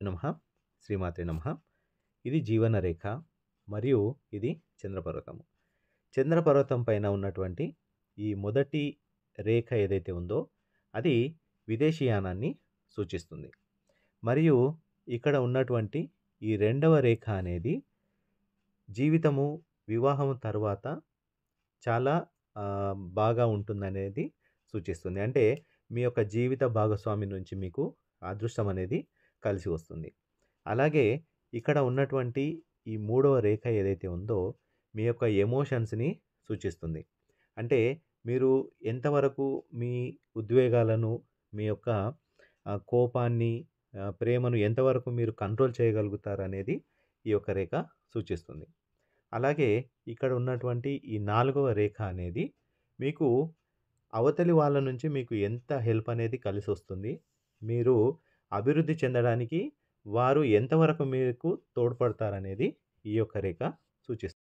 నమః. శ్రీమాత్రే నమః. ఇది జీవన రేఖ మరియు ఇది చంద్రపర్వతము. చంద్రపర్వతం పైన ఉన్నటువంటి ఈ మొదటి రేఖ ఏదైతే ఉందో అది విదేశీయానాన్ని సూచిస్తుంది. మరియు ఇక్కడ ఉన్నటువంటి ఈ రెండవ రేఖ అనేది జీవితము, వివాహం తర్వాత చాలా బాగా ఉంటుందనేది సూచిస్తుంది. అంటే మీ యొక్క జీవిత భాగస్వామి నుంచి మీకు అదృష్టం అనేది కలిసి వస్తుంది. అలాగే ఇక్కడ ఉన్నటువంటి ఈ మూడవ రేఖ ఏదైతే ఉందో మీ యొక్క ఎమోషన్స్‌ని సూచిస్తుంది. అంటే మీరు ఎంతవరకు మీ ఉద్వేగాలను, మీ యొక్క కోపాన్ని, ప్రేమను ఎంతవరకు మీరు కంట్రోల్ చేయగలుగుతారనేది ఈ యొక్క రేఖ సూచిస్తుంది. అలాగే ఇక్కడ ఉన్నటువంటి ఈ నాలుగవ రేఖ అనేది మీకు అవతలి వాళ్ళ నుంచి మీకు ఎంత హెల్ప్ అనేది కలిసొస్తుంది. మీరు అభివృద్ధి చెందడానికి వారు ఎంతవరకు మీకు తోడ్పడతారనేది ఈ యొక్క రేఖ సూచిస్తుంది.